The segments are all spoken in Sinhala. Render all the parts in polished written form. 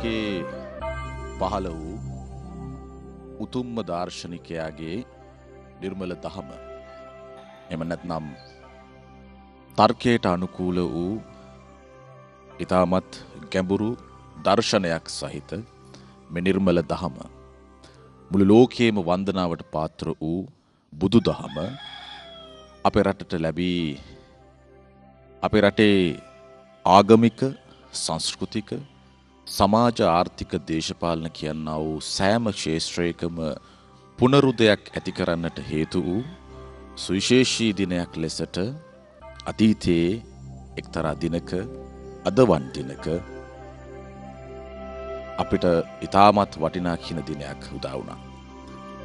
ලෝකේ පහළ වූ උතුම්ම දාර්ශනිකයාගේ නිර්මල දහම එම නැත්නම් තර්කයට අනුකූල වූ ඊටමත් ගැඹුරු දර්ශනයක් සහිත මේ නිර්මල දහම මුළු ලෝකයේම වන්දනාවට පාත්‍ර වූ බුදු දහම අපේ රටට ලැබී අපේ රටේ ආගමික සංස්කෘතික සමාජ ආර්ථික දේශපාලන කියනා වූ සෑම ක්ෂේත්‍රයකම පුනරුදයක් ඇති කරන්නට හේතු වූ සුවිශේෂී දිනයක් ලෙසට අතීතයේ එක්තරා දිනක අදවන් දිනක අපිට ඉතාමත් වටිනා කියන දිනයක් උදා වුණා.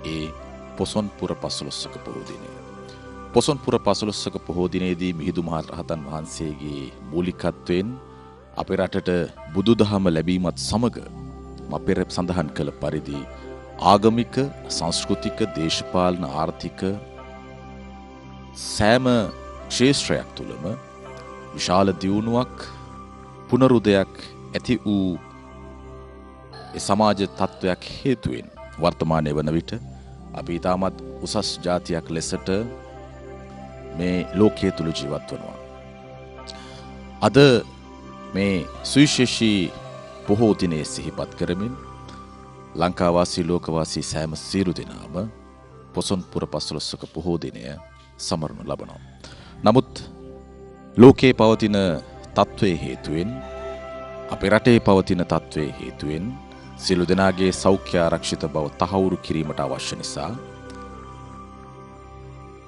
ඒ පොසොන් පුර 15ක පොහෝ දිනය. පොසොන් පුර 15ක පොහෝ දිනේදී මිහිඳු මහ රහතන් වහන්සේගේ මූලිකත්වයෙන් අපේ රටට බුදුදහම ලැබීමත් සමග අපේ සඳහන් කළ පරිදි ආගමික සංස්කෘතික දේශපාලන ආර්ථික සෑම ක්ෂේත්‍රයක් තුළම විශාල දියුණුවක් පුනරුදයක් ඇති වූ සමාජ තත්ත්වයක් හේතුවෙන් වර්තමානයේ වන විට අපි ඊටමත් උසස් ජාතියක් ලෙසට මේ ලෝකයේ තුල ජීවත් වෙනවා. අද මේ සුවිශේෂී පොහෝ දිනේ සිහිපත් කරමින් ලංකාවාසී ලෝකවාසී සෑම සියලු දෙනාම පොසොන් පුර 15ක පොහෝ දිනය සමරනු ලබනවා. නමුත් ලෝකයේ පවතින තත්ත්වයේ හේතුවෙන් අපේ රටේ පවතින තත්ත්වයේ හේතුවෙන් සියලු දෙනාගේ සෞඛ්‍ය ආරක්ෂිත බව තහවුරු කිරීමට අවශ්‍ය නිසා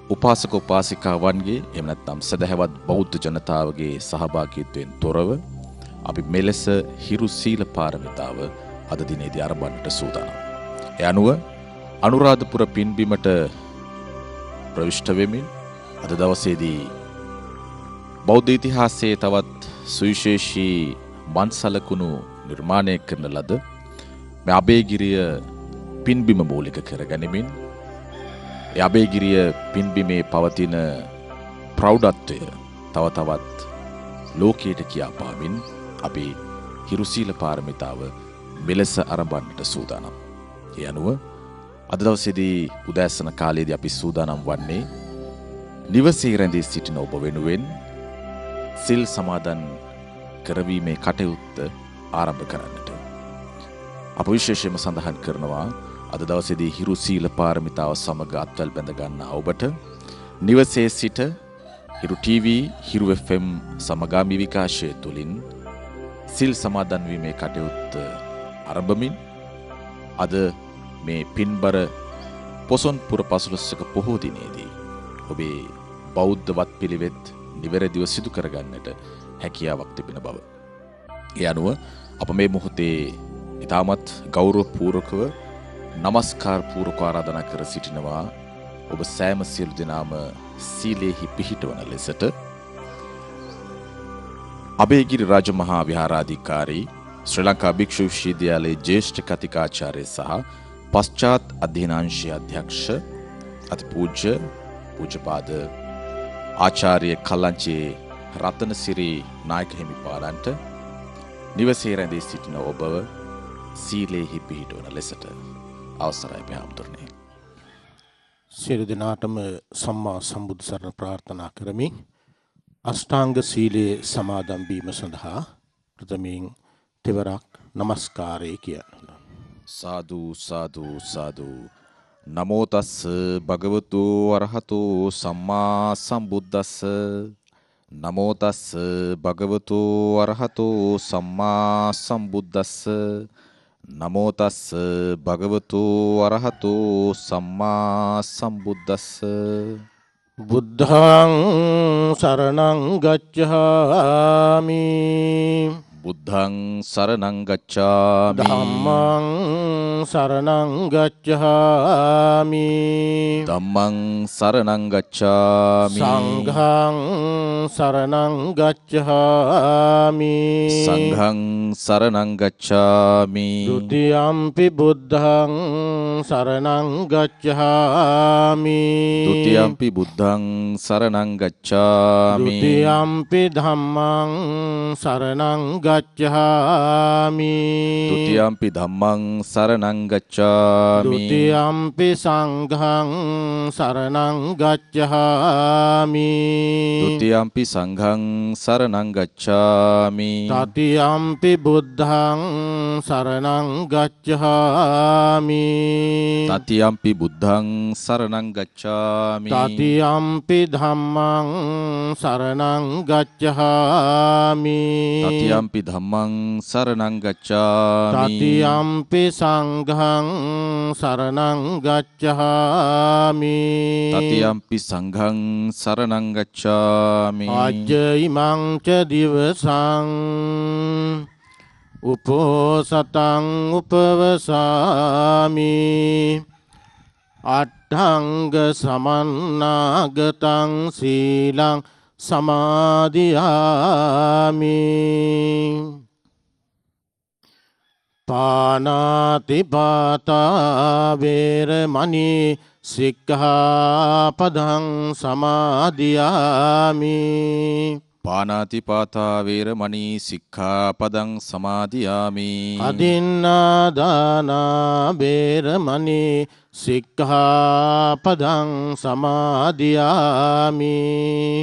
උපාසක උපාසිකාවන්ගේ එහෙම නැත්නම් සදහැවත් බෞද්ධ ජනතාවගේ සහභාගීත්වයෙන් තොරව අපි මෙලෙස හිරු සීල පාරමිතාව අද දිනේදී ආරම්භන්නට සූදානම්. ඒ අනුව අනුරාධපුර පින්බිමට ප්‍රවිෂ්ඨ වෙමින් අද දවසේදී බෞද්ධ ඉතිහාසයේ තවත් සුවිශේෂී වන්සලකුණු නිර්මාණය කරන ලද මේ අබේගිරිය පින්බිම මූලික කරගනිමින් ඒ අබේගිරිය පින්බිමේ පවතින ප්‍රෞಢත්වය තව තවත් ලෝකයට කියාපාමින් අපි හිරුසීල පාරමිතාව මෙලෙස ආරම්භන්නට සූදානම්. ඒ අනුව අද දවසේදී උදෑසන කාලයේදී අපි සූදානම් වන්නේ නිවසේ රැඳී සිටින ඔබ වෙනුවෙන් සිල් සමාදන් කරවීමේ කටයුත්ත ආරම්භ කරන්නට. අප විශේෂයෙන්ම සඳහන් කරනවා අද දවසේදී හිරු සීල පාරමිතාව සමග අත්වැල් බැඳ ගන්නා ඔබට නිවසේ සිට හිරු TV, හිරු FM සමගාමී විකාශය තුළින් සිල් සමාදන් වීමේ කටයුත්ත ආරම්භමින් අද මේ පින්බර පොසොන් පුර 15ක පොහෝ දිනේදී ඔබේ බෞද්ධ වත්පිළිවෙත් නිවැරදිව සිදු කරගන්නට හැකියාවක් තිබෙන බව. ඒ අනුව අප මේ මොහොතේ ඉතාමත් ගෞරවපූර්වකව නමස්කාර පූර්වක ආරාධනා කර සිටිනවා ඔබ සෑම සියලු දෙනාම සීලෙහි පිහිටවන ලෙසට අබේගිරි රාජමහා විහාරාධිකාරී ශ්‍රී ලංකා භික්ෂු විශ්වවිද්‍යාලයේ ජ්‍යෙෂ්ඨ කතිකාචාර්ය සහ පශ්චාත් අධ්‍යනාංශයේ අධ්‍යක්ෂ අතිපූජ්‍ය පූජ්‍යපාද ආචාර්ය කල්ලංචේ රතනසිරි නායක හිමිපාණන්ට නිවසේ රැඳී සිටින ඔබව සීලෙහි පිහිටවන ලෙසට අවසරයි පහම්තුරනේ. සියලු දෙනාටම සම්මා සම්බුදු සරණ ප්‍රාර්ථනා කරමි. අෂ්ටාංග සීලයේ සමාදන් වීම සඳහා ප්‍රථමයෙන් තෙවරක් නමස්කාරය කියන්න. සාදු සාදු සාදු. නමෝ තස් භගවතු අරහතෝ සම්මා සම්බුද්දස්ස. නමෝ තස් භගවතු අරහතෝ සම්මා සම්බුද්දස්ස. නමෝ තස් භගවතු අරහතෝ සම්මා සම්බුද්දස්ස. බුද්ධං සරණං ගච්ඡාමි. බුද්ධං සරණං ගච්ඡාමි. ධම්මං සරණං ගච්ඡාමි. ධම්මං සරණං ගච්ඡාමි. සංඝං සරණං ගච්ඡාමි. සංඝං සරණං ගච්ඡාමි. ဒုတိယံ පි බුද්ධං සරණං ගච්ඡාමි. ဒုတိယံ පි බුද්ධං සරණං ගච්ඡාමි. ဒုတိယံ පි ධම්මං සරණං ගච්ඡාමි. ගච්ඡාමි ဒုတိယံ පි ධම්මං සරණං ගච්ඡාමි ဒုတိယံ පි සංඝං සරණං ගච්ඡාමි ဒုတိယံ පි සංඝං සරණං ගච්ඡාමි တတိယံ පි බුද්ධං සරණං ගච්ඡාමි တတိယံ පි බුද්ධං සරණං ගච්ඡාමි တတိယံ පි ධම්මං සරණං ගච්ඡාමි တတိယံ පි ධම්මං සරණං ගච්ඡාමි တတိယံ පි සංඝං සරණං ගච්ඡාමි တတိယံ පි සංඝං සරණං ගච්ඡාමි අජ්ජයිමං ච දිවසං උපෝසතං උපවසාමි අට්ඨංග සමන්නාගතං සීලං සමාදියාමි පානාතිපාතා වේරමණී සික්ඛාපදං සමාදියාමි පානාතිපාතා වේරමණී සික්ඛාපදං සමාදියාමි අදින්නාදානා වේරමණී සික්ඛාපදං සමාදියාමි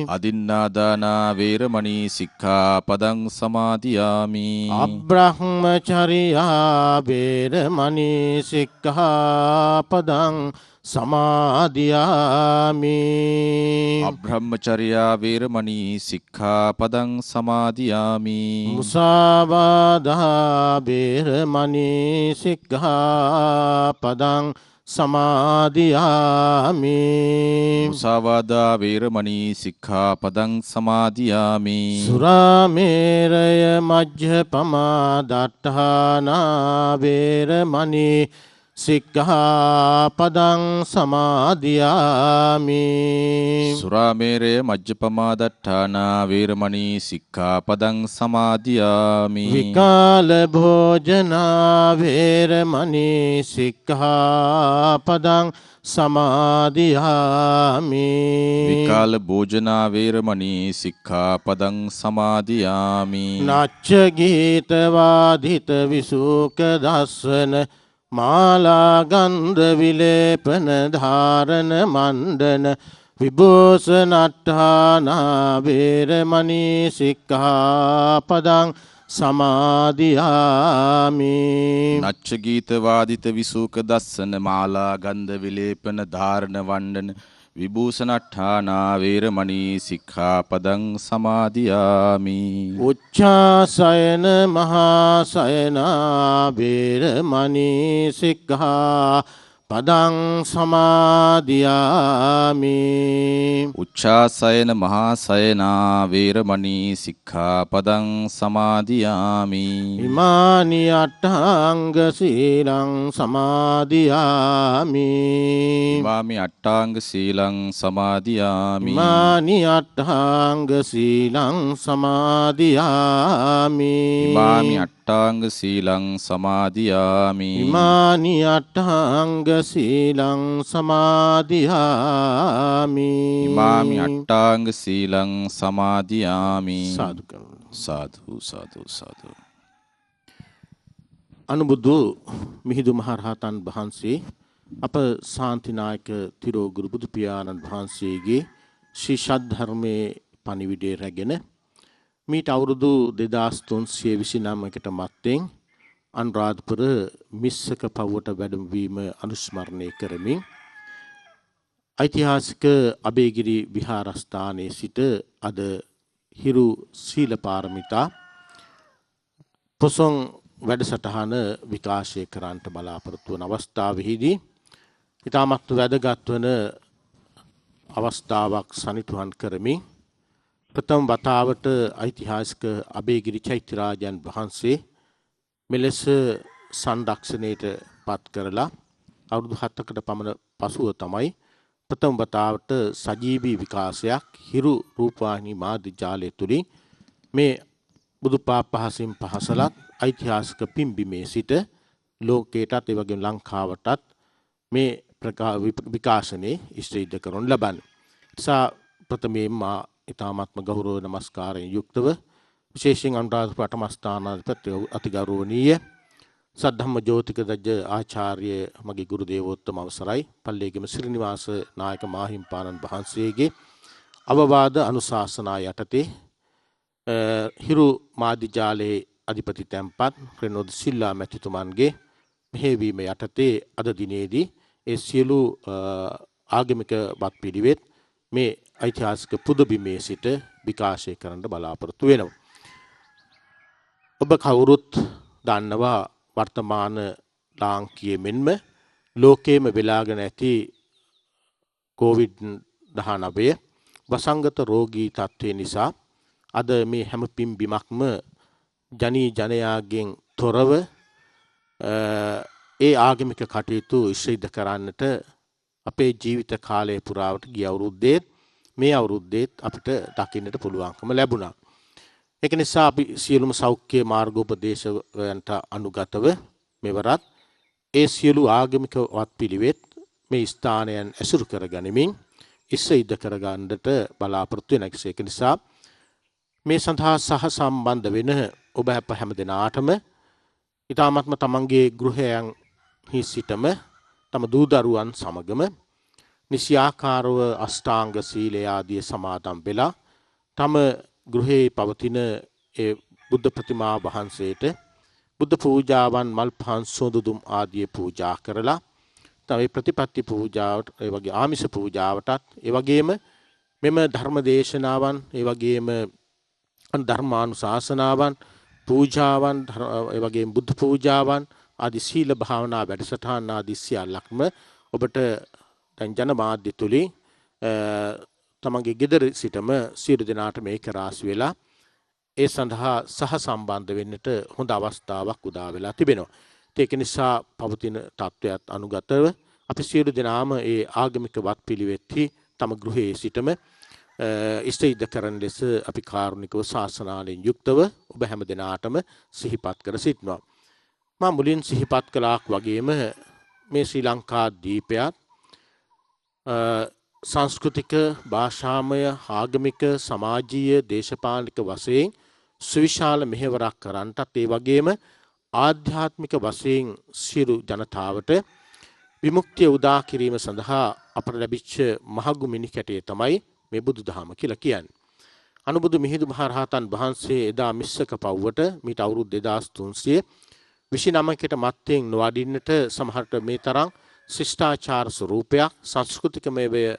අදින්නාදානා වේරමණී සික්ඛාපදං සමාදියාමි අබ්‍රහ්මචර්යා වේරමණී සික්ඛාපදං සමාදියාමි අබ්‍රහ්මචර්යා වේරමණී සික්ඛාපදං සමාදියාමි මුසාවාදා වේරමණී සික්ඛාපදං සමාදියාමි මුසාවාදා වේරමණී සික්ඛාපදං සමාදියාමි සුරාමේරය මජ්ජපමා දට්ඨානා වේරමණී සික්ඛාපදං සමාදියාමි සුරාමේරය මජ්ජපමාදට්ඨානා වේරමණී සික්ඛාපදං සමාදියාමි විකාල භෝජනා වේරමණී සික්ඛාපදං සමාදියාමි විකාල භෝජනා වේරමණී සික්ඛාපදං සමාදියාමි නච්ච ගීත වාදිත විසුක දස්සන මාලා ගන්ධ විලේපන ධාරණ මණ්ඩන විභූෂණට්ඨානා වේරමණී සික්ඛාපදං සමාදියාමි නච්ච ගීත වාදිත විසූක දස්සන මාලා ගන්ධ විලේපන ධාරණ වණ්ඩන විභූෂණට්ඨානා වේරමණී සික්ඛාපදං සමාදියාමි උච්ඡාසයන මහාසයනා වේරමණී සික්ඛාපදං සමාදියාමි උච්ඡාසයන මහාසයනා වේරමණී සික්ඛාපදං සමාදියාමි ඉමානි අට්ඨාංග සීලං සමාදියාමි ඉමාමි අට්ඨාංග සීලං සමාදියාමි ඉමානි අට්ඨාංග සීලං සමාදියාමි ඉමාමි අට්ඨාංග සීලං සමාදියාමි ඉමානි අට්ඨාංග සීලං සමාදියාමි ඉමාමි අට්ඨාංග සීලං සමාදියාමි සාදු කරනවා. සාදු සාදු සාදු අනුබුදු මිහිඳු මහරහතන් වහන්සේ අප ශාන්තිනායක තිරෝගුරු බුදු පියාණන් වහන්සේගේ ශ්‍රී ශාද්ධර්මයේ පණිවිඩය රැගෙන මීට අවුරුදු 2329කට මත්තෙන් අනුරාධපුර මිස්සක පවුවට වැඩමවීම අනුස්මරණය කරමින් ඓතිහාසික අබේගිරි විහාරස්ථානයේ සිට අද හිරු සීල පාරමිතා පොසොන් වැඩසටහන විකාශය කරන්නට බලාපොරොත්තු වන අවස්ථාවෙහිදී ඉතාමත් වැදගත් වන අවස්ථාවක් සනිටුහන් කරමින් ප්‍රථම වතාවට ඓතිහාසික අබේගිරි චෛත්‍යරාජයන් වහන්සේ මෙලෙස සංරක්ෂණයට පත් කරලා අවුරුදු 7කට පමණ පසුව තමයි ප්‍රථම වතාවට සජීවී විකාශයක් හිරු රූපවාහිනී මාධ්‍ය ජාලය තුලින් මේ බුදුපා පහසින් පහසලත් ඓතිහාසික පිම්බිමේ සිට ලෝකයටත් ඒ වගේම ලංකාවටත් මේ විකාශනයේ ඉෂ්ටීද කරනු ලබන්නේ. නිසා ප්‍රථමයෙන් මා ඊ타මාත්ම ගෞරව නමස්කාරයෙන් යුක්තව විශේෂයෙන් අනුරාධපුර පටමස්ථානාධිපති අතිගෞරවනීය සද්ධම්ම ජෝතික දජ්ජ ආචාර්ය මගේ ගුරු දේවෝත්තම අවසරයි පල්ලේගම ශ්‍රීනිවාස නායක මාහිම්පාණන් වහන්සේගේ අවවාද අනුශාසනා යටතේ හිරු මාධ්‍යාලයේ අධිපති තැන්පත් රෙනෝඩ් සිල්ලා මැතිතුමන්ගේ මෙහෙයවීම යටතේ අද දිනේදී ඒ සියලු ආගමික වත් පිළිවෙත් මේ ඓතිහාසික පුදබිමේ සිට විකාශය කරන්න බලාපොරොත්තු වෙනවා. ඔබ කවුරුත් දන්නවා වර්තමාන ලාංකීය මෙන්ම ලෝකයේම වෙලාගෙන ඇති COVID-19 වසංගත රෝගී තත්ත්වය නිසා අද මේ හැම පින්බිමක්ම ජනී ජනයාගෙන් තොරව ඒ ආගමික කටයුතු ඉෂ්ඨ කරන්නට අපේ ජීවිත කාලය පුරාවට ගිය අවුරුද්දේත් මේ අවුරුද්දේත් අපිට දකින්නට පුළුවන්කම ලැබුණා. ඒක නිසා අපි සියලුම සෞඛ්‍ය මාර්ගෝපදේශයන්ට අනුගතව මෙවරත් ඒ සියලු ආගමික වත්පිළිවෙත් මේ ස්ථානයන් ඇසුරු කරගනිමින් ඉස්සෙයිද කරගන්නට බලාපොරොත්තු වෙන එක නිසා මේ සඳහා සහ සම්බන්ධ වෙන ඔබ හැම දෙනාටම ඊ타මත්ම තමන්ගේ ගෘහයන්හි සිටම තම දූ දරුවන් සමගම නිසියාකාරව අෂ්ටාංග සීලය ආදී සමාදන් වෙලා තම ගෘහේ පවතින ඒ බුද්ධ ප්‍රතිමා වහන්සේට බුද්ධ පූජාවන් මල් පහන් සෝදුදුම් ආදී පූජා කරලා තමයි ප්‍රතිපත්ති පූජාවට ඒ වගේ ආමිෂ පූජාවටත් ඒ වගේම මෙම ධර්ම දේශනාවන් ඒ වගේම ධර්මානුශාසනාවන් පූජාවන් ඒ වගේම බුද්ධ පූජාවන් ආදී සීල භාවනා වැඩසටහන් ආදී සියල්ලක්ම ඔබට දැන් ජනමාධ්‍ය තුලින් තමන්ගේ ගෙදර සිටම සියලු දෙනාට මේක රාශි වෙලා ඒ සඳහා සහ සම්බන්ධ වෙන්නට හොඳ අවස්ථාවක් උදා වෙලා තිබෙනවා. ඒක නිසා පවතින තත්ත්වයට අනුගතව අපි සියලු දෙනාම ඒ ආගමික වත්පිළිවෙත්හි තම ගෘහයේ සිටම ඉෂ්ඨ කරන ලෙස අපි කාරුණිකව ශාසනාවෙන් යුක්තව ඔබ හැම දෙනාටම සිහිපත් කර සිටිනවා. මා මුලින් සිහිපත් කළාක් වගේම මේ ශ්‍රී ලංකා දීපයත් සංස්කෘතික භාෂාමය ආගමික සමාජීය දේශපාලනික වශයෙන් සුවිශාල මෙහෙවරක් කරන්නටත් ඒ වගේම ආධ්‍යාත්මික වශයෙන් සියලු ජනතාවට විමුක්තිය උදා කිරීම සඳහා අපට ලැබිච්ච මහඟු මිනිකැටේ තමයි මේ බුදුදහම කියලා කියන්නේ. අනුබුදු මිහිඳු මහරහතන් වහන්සේ එදා මිස්සක පව්වට මීට අවුරුදු 2329කට මත්තෙන් නොවඩින්නට සමහරට මේ තරම් ශිෂ්ටාචාර ස්වරූපයක් සංස්කෘතිකමය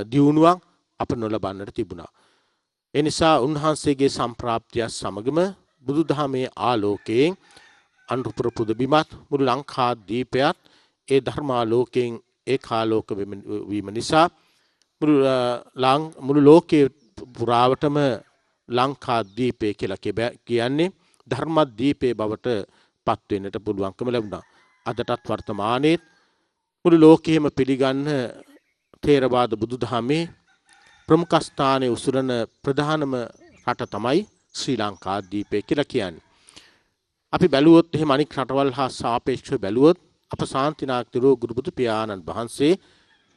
දියුණුවක් අප නොලබන්නට තිබුණා. ඒ නිසා උන්වහන්සේගේ සම්ප්‍රාප්තිය සමගම බුදුදහමේ ආලෝකයෙන් අනුරපුර පුදබිමත් මුළු ලංකා දීපයත් ඒ ධර්මාලෝකයෙන් ඒකාලෝක වීම නිසා මුළු ලෝකයේ පුරාවටම ලංකා දීපේ කියලා කියන්නේ ධර්මදීපේ බවට පත් වෙන්නට පුළුවන්කම ලැබුණා. අදටත් වර්තමානයේ මුළු ලෝකයේම පිළිගන්න ථේරවාද බුදුදහමේ ප්‍රමුඛ ස්ථානයේ උසුරන ප්‍රධානම රට තමයි ශ්‍රී ලංකා දීපේ කියලා කියන්නේ. අපි බැලුවොත් එහෙම අනික් රටවල් හා සාපේක්ෂව බැලුවොත් අප ශාන්තිනායකතුරු ගුරුබුදු පියාණන් වහන්සේ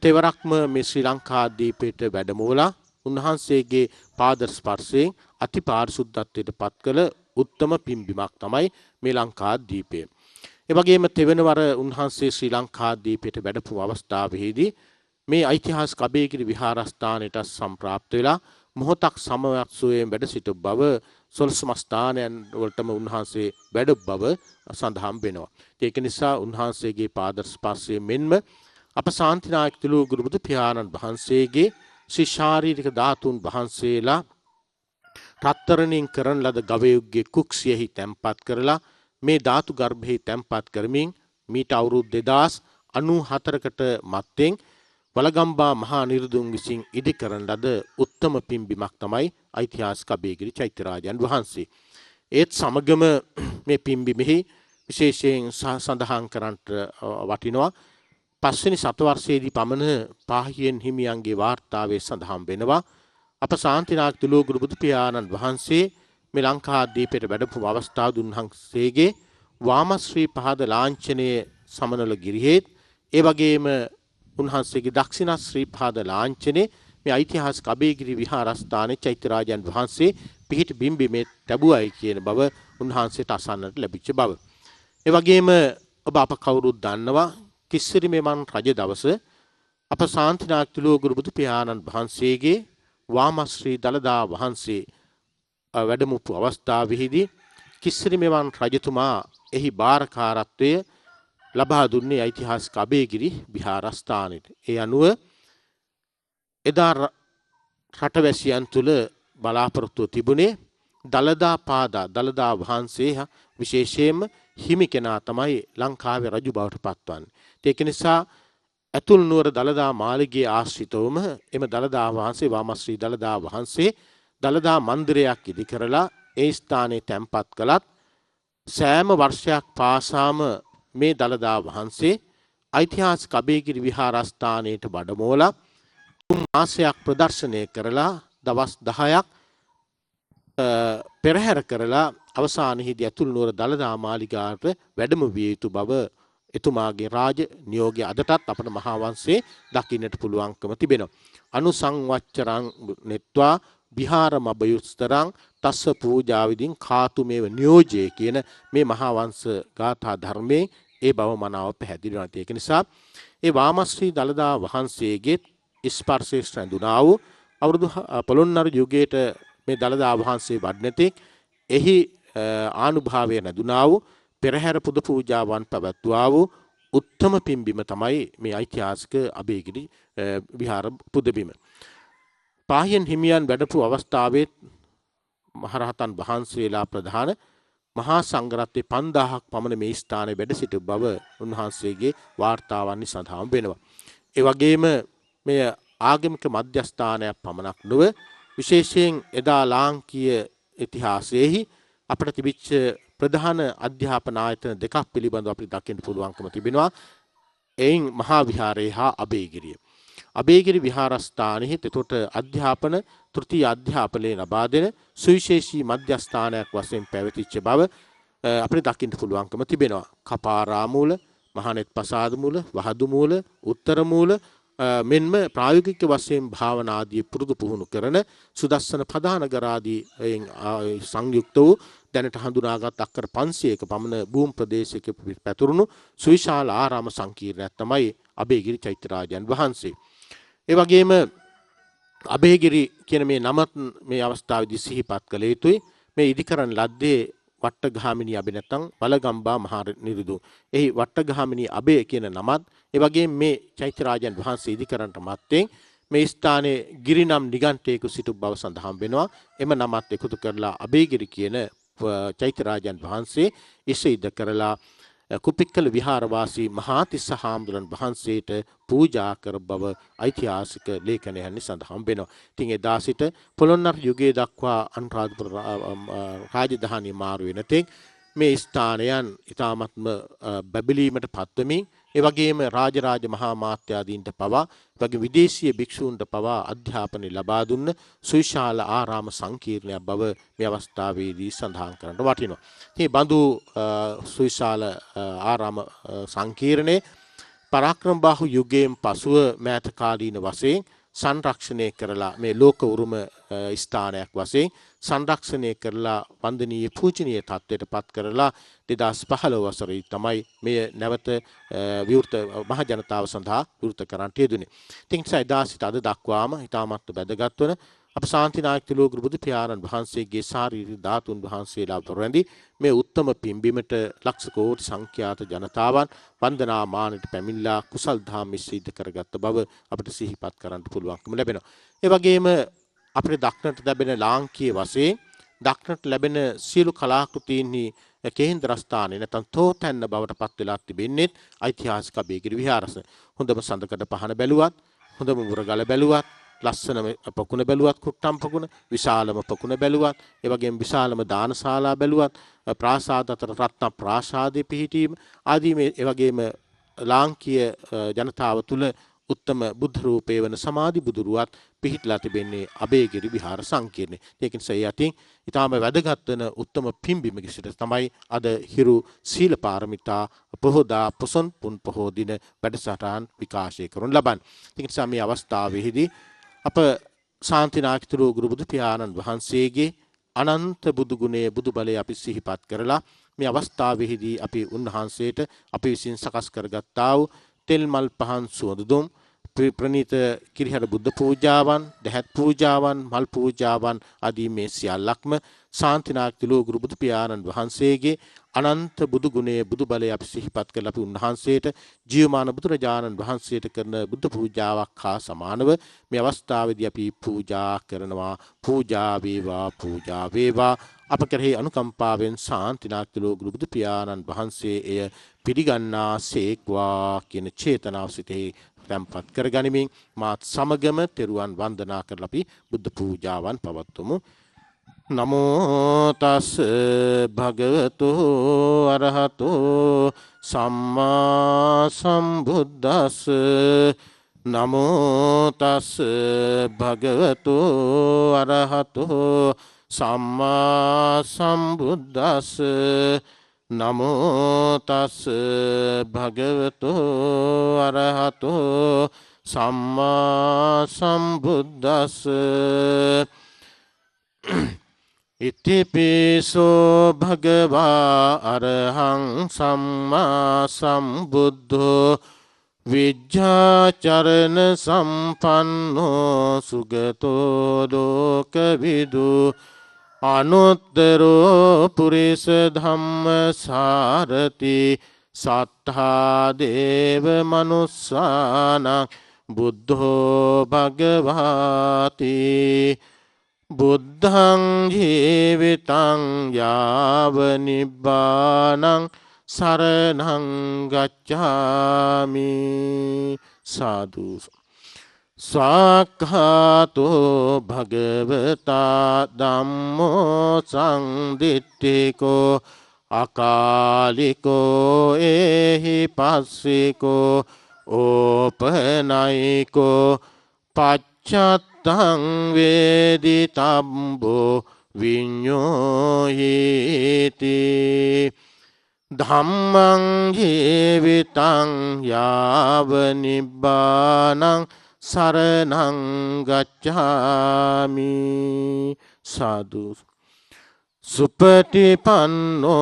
තෙවරක්ම මේ ශ්‍රී ලංකා දීපයට වැඩමවලා උන්වහන්සේගේ පාද ස්පර්ශයෙන් අති පාරිශුද්ධත්වයට පත් කළ උත්තම පින්බිමක් තමයි මේ ලංකා දීපය. ඒ වගේම තෙවනවර උන්වහන්සේ ශ්‍රී ලංකා දීපයට වැඩපු අවස්ථාවේදී මේ ඓතිහාසික අබේගිරි විහාරස්ථානයට සම්ප්‍රාප්ත වෙලා මොහොතක් සමයක් සුවයෙන් වැඩ සිටු බව සොළසුම ස්ථානයන් වලටම උන්වහන්සේ වැඩ බව සඳහන් වෙනවා. ඒක නිසා උන්වහන්සේගේ පාද ස්පර්ශයෙන් මෙන්ම අප ශාන්තිනායකතුරු ගුරුබුදු පියාණන් වහන්සේගේ ශ්‍රී ශාරීරික ධාතුන් වහන්සේලා රත්තරණින් කරන ලද ගවයෙකුගේ කුක්සියෙහි තැන්පත් කරලා මේ ධාතු ගර්භෙහි තැන්පත් කරමින් මීට අවුරුදු 2094කට මත්තෙන් වලගම්බා මහා නිරුදුන් විසින් ඉදි කරන ලද උත්තම පින්බිමක් තමයි ඓතිහාසික අබේගිරි චෛත්‍යරාජයන් වහන්සේ. ඒත් සමගම මේ පින්බිමෙහි විශේෂයෙන් සඳහන් කරන්නට වටිනවා පස්වෙනි සතවර්ෂයේදී පමණ පාහියන් හිමියන්ගේ වාර්තාවේ සඳහන් වෙනවා අප ශාන්තිනායකතුරු ගුරුබුදු පියාණන් වහන්සේ මේ ලංකා දීපයට වැඩපු අවස්ථාව උන්වහන්සේගේ වාමශ්‍රී පහද ලාංඡනයේ සමනල ගිරිහෙත් ඒ වගේම උන්වහන්සේගේ දක්ෂිණ ශ්‍රී පහද ලාංඡනයේ මේ ඓතිහාසික අබේගිරි විහාරස්ථානයේ චෛත්‍යරාජයන් වහන්සේ පිහිටි බිම්බිමේ ලැබුවයි කියන බව උන්වහන්සේට අසන්නට ලැබිච්ච බව. ඒ වගේම ඔබ අප කවුරුත් දන්නවා කිස්සරි මෙමන් රජ දවස අප ශාන්තිනායකතුලෝ ගුරු බුදු පියාණන් වහන්සේගේ වාමශ්‍රී දළදා වහන්සේ වැඩමුපු අවස්ථාවෙහිදී කිස්සරි මෙමන් රජතුමා එහි භාරකාරත්වය ලබා දුන්නේ ඓතිහාසික අබේගිරි විහාරස්ථානයේ. ඒ අනුව එදා රටවැසියන් තුල බලාපොරොත්තු තිබුණේ දළදා වහන්සේ විශේෂයෙන්ම හිමි කෙනා තමයි ලංකාවේ රජු බවට පත්වන්නේ. ඒක නිසා ඇතුල් නුවර දළදා මාලිගයේ ආශ්‍රිතවම එම දළදා වහන්සේ වාමශ්‍රී දළදා වහන්සේ දළදා මන්දිරයක් ඉදි කරලා ඒ ස්ථානයේ තැන්පත් කළත් සෑම වර්ෂයක් පාසාම මේ දළදා වහන්සේ ඓතිහාසික අබේගිරි විහාරස්ථානයට වඩමෝලා 3 මාසයක් ප්‍රදර්ශනය කරලා දවස් 10ක් පෙරහැර කරලා අවසානයේදී ඇතුල් නුවර දළදා මාලිගාවට වැඩම විය යුතු බව එතුමාගේ රාජ නියෝගය අදටත් අපේ මහා වංශයේ දකින්නට පුළුවන්කම තිබෙනවා. අනුසංවච්චරං නෙත්වා විහාරමබයුස්තරං තස්ස පූජා විදින් කාතුමේව නියෝජේ කියන මේ මහා වංශ ගාථා ධර්මයේ ඒ බව මනාව පැහැදිලි වෙනවා. ඒක නිසා ඒ වාමශ්‍රී දළදා වහන්සේගේ ස්පර්ශයෙන් රැඳුණා වූ අවුරුදු පොළොන්නරු යුගයේට මේ දළදා වහන්සේ වඩනතෙක් එහි ආනුභාවය නැදුනා වූ පෙරහැර පුද පූජාවන් පැවැත්වුවා වූ උත්තම පින්බිම තමයි මේ ඓතිහාසික අබේගිරි විහාර පුදබිම. පාහියන් හිමියන් වැඩපු අවස්ථාවේ මහරහතන් වහන්සේලා ප්‍රධාන මහා සංඝරත්නයේ 5000ක් පමණ මේ ස්ථානයේ වැඩ සිටි බව උන්වහන්සේගේ වාර්තාවන්හි සඳහන් වෙනවා. ඒ වගේම මේ ආගමික මධ්‍යස්ථානයක් පමණක් නොව විශේෂයෙන් එදා ලාංකීය ඉතිහාසයේහි අපට තිබිච්ච ප්‍රධාන අධ්‍යාපන ආයතන දෙකක් පිළිබඳව අපිට දකින්න පුළුවන්කම තිබෙනවා. එයින් මහා විහාරය හා අබේගිරිය. අබේගිරි විහාරස්ථානයේ එතකොට අධ්‍යාපන තෘතීය අධ්‍යාපනයේ ලබා දෙන සුවිශේෂී මධ්‍යස්ථානයක් වශයෙන් පැවතිච්ච බව අපිට දකින්න පුළුවන්කම තිබෙනවා. කපාරා මූල, මහානෙත් පසාද මූල, වහදු මූල, උත්තර මූල මෙන්ම ප්‍රායෝගික වශයෙන් භාවනා ආදී පුරුදු පුහුණු කරන සුදස්සන පදානගරාදී සංයුක්ත වූ දැනට හඳුනාගත් අක්කර 500ක පමණ භූම ප්‍රදේශයක පැතුරුණු සුවිශාල ආරාම සංකීර්ණයක් තමයි අබේගිරි චෛත්‍යරාජයන් වහන්සේ. ඒ වගේම අබේගිරි කියන මේ නම මේ අවස්ථාවේදී සිහිපත් කළ යුතුයි. මේ ඉදිකරන ලද්දේ වට්ටගාමිනී අබේ නැත්නම් වලගම්බා මහ නිරුදු. එහි වට්ටගාමිනී අබේ කියන නමත් ඒ වගේම මේ චෛත්‍යරාජයන් වහන්සේ ඉදිකරන්නට මත්තෙන් මේ ස්ථානයේ ගිරිනම් නිගණ්ඨයෙකු සිටු බව සඳහන් වෙනවා. එම නමත් එකතු කරලා අබේගිරි කියන චෛත්‍යරාජයන් වහන්සේ ඉසිද කරලා කුපික්කල විහාරවාසී මහා තිස්ස හාමුදුරන් වහන්සේට පූජා කර බව ඓතිහාසික ලේඛනයන්හි සඳහන් වෙනවා. ඉතින් එදා සිට පොළොන්නරු යුගයේ දක්වා අනුරාධපුර රාජධානිය මාරු වෙන තෙක් මේ ස්ථානයන් ඊ타මත්ම බැබලීමට පත්වමින් ඒ වගේම රාජරාජ මහා මාත්‍යාදීන්ට පවා වගේ විදේශීය භික්ෂූන්ට පවා අධ්‍යාපනය ලබා දුන්න සුවිශාල ආරාම සංකීර්ණයක් බව මේ අවස්ථාවේදී සඳහන් කරන්නට වටිනවා. මේ බඳු සුවිශාල ආරාම සංකීර්ණේ පරාක්‍රම බාහු යුගයෙන් පසුව මෑත කාලීන වශයෙන් සංරක්ෂණය කරලා මේ ලෝක උරුම ස්ථානයක් වශයෙන් සංරක්ෂණය කරලා වන්දනීය පූජනීය තත්ත්වයට පත් කරලා 2015 වසරේ තමයි මේ නැවත විවෘත මහ ජනතාව සඳහා විවෘත කරන්නට යෙදුනේ. ඉතින් එදා සිට අද දක්වාම ඉතාමත් වැදගත් වන අප ශාන්තිනායකතුලෝ ගුරු බුදු පියාණන් වහන්සේගේ ශාරීරික ධාතුන් වහන්සේලා පොරැඳි මේ උත්තම පින්බිමට ලක්ෂ කෝටි සංඛ්‍යාත ජනතාවන් වන්දනා මානට පැමිණලා කුසල් දහම් සිද්ධ කරගත් බව අපිට සිහිපත් කරන්න පුළුවන්කම ලැබෙනවා. ඒ වගේම අපිට දක්නට ලැබෙන ලාංකීය වශයෙන් දක්නට ලැබෙන සියලු කලාකෘතීන්හි කේන්ද්‍රස්ථානයේ නැත්නම් තෝතැන්න බවට පත් වෙලා තිබෙන්නේ ඓතිහාසික අබේගිරි විහාරස්ථ. හොඳම සඳකඩ පහන බැලුවත්, හොඳම මුරගල බැලුවත්, ලස්සනම පොකුණ බැලුවත්, කුට්ටම් පොකුණ, විශාලම පොකුණ බැලුවත්, ඒ වගේම විශාලම දානශාලා බැලුවත්, ප්‍රාසාද අතර රත්න ප්‍රාසාදයේ පිහිටීම ආදී මේ ඒ වගේම ලාංකීය ජනතාව තුළ උත්තම බුද්ධ රූපේ වන සමාධි බුදුරුවත් පිහිටලා තිබෙන්නේ අබේගිරි විහාර සංකීර්ණය. ඒක නිසා යටින් ඊටාම වැදගත් වෙන උත්තම පින්බිමක සිට තමයි අද හිරු සීල පාරමිතා පොහොදා පොසොන් පුන් පොහෝ දින වැඩසටහන් විකාශය කරන ලබන්නේ. ඒක නිසා මේ අවස්ථාවේදී අප ශාන්තිනායකතුලෝ ගුරු බුදු පියාණන් වහන්සේගේ අනන්ත බුදු ගුණයේ බුදු බලය අපි සිහිපත් කරලා මේ අවස්ථාවේදී අපි උන්වහන්සේට අපි විසින් සකස් කරගත්තා වූ තෙල් මල් පහන් සුවඳ දුම් ප්‍රණීත කිරිහර බුද්ධ පූජාවන්, දැහැත් පූජාවන්, මල් පූජාවන් ආදී මේ සියල්ලක්ම ශාන්තිනායක තිලෝගුරු බුදු පියාණන් වහන්සේගේ අනන්ත බුදු ගුණයේ බුදු බලය අපි සිහිපත් කරලා අපි උන්වහන්සේට ජීවමාන බුදුරජාණන් වහන්සේට කරන බුද්ධ පූජාවක් හා සමානව මේ අවස්ථාවේදී අපි පූජා කරනවා. පූජා වේවා, පූජා වේවා. අප කෙරෙහි අනුකම්පාවෙන් ශාන්තිනායක තිලෝගුරු බුදු පියාණන් වහන්සේ එය පිළිගන්නා සේක්වා කියන චේතනාව සිතෙහි තැන්පත් කරගනිමින් මාත් සමගම තෙරුවන් වන්දනා කරලා අපි බුද්ධ පූජාවන් පවත්වමු. නමෝ තස් භගවතු අරහතෝ සම්මා සම්බුද්දස්ස. නමෝ තස් භගවතු අරහතෝ සම්මා සම්බුද්දස්ස. නමෝ තස් භගවතු අරහතෝ සම්මා සම්බුද්දස්ස. ඉතිපිසෝ භගවා අරහං සම්මා සම්බුද්ධෝ විජ්ජාචරණ සම්පන්නෝ සුගතෝ ලෝකවිදු අනුත්තරෝ පුරිස ධම්ම සාරති සත්තා දේව මනුස්සානං බුද්ධෝ භගවාති. බුද්ධං ජීවිතං යාව නිබ්බානං සරණං ගච්ඡාමි. සාදු. ස්වාක්ඛාතෝ භගවතා ධම්මෝ සංදිට්ඨිකෝ අකාලිකෝ එහි පස්සිකෝ ඕපනයිකෝ පච්චත්තං වේදිතබ්බෝ විඤ්ඤෝහිති. ධම්මං ජීවිතං යාව නිබ්බානං සරණං ගච්ඡාමි. සාදු. සුපටිපන්නෝ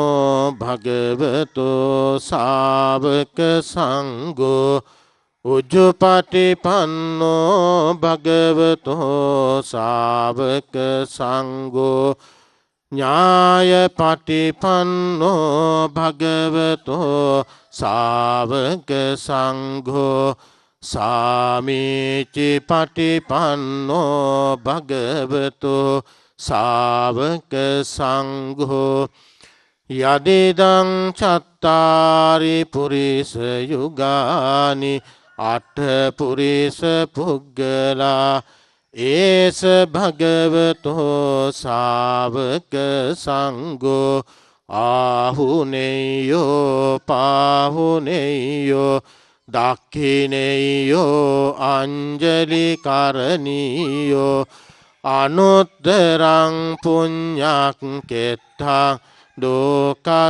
භගවතෝ ශාවක සංඝෝ උජ්ජපටිපන්නෝ භගවතෝ ශාවක සංඝෝ ඥායපටිපන්නෝ භගවතෝ ශාවක සංඝෝ සාමීචි පටිපන්නෝ භගවතෝ ශාවක සංඝෝ යදිදං චත්තාරි පුරිස යුගානි අට්ඨ පුරිස පුග්ගලා ඒස භගවතෝ ශාවක සංඝෝ ආහුනේයෝ පාහුනේයෝ දක්ඛිනේයෝ අංජලි කරණීයෝ අනුත්තරං පුඤ්ඤක් කෙත්තං ලෝකස්වාති.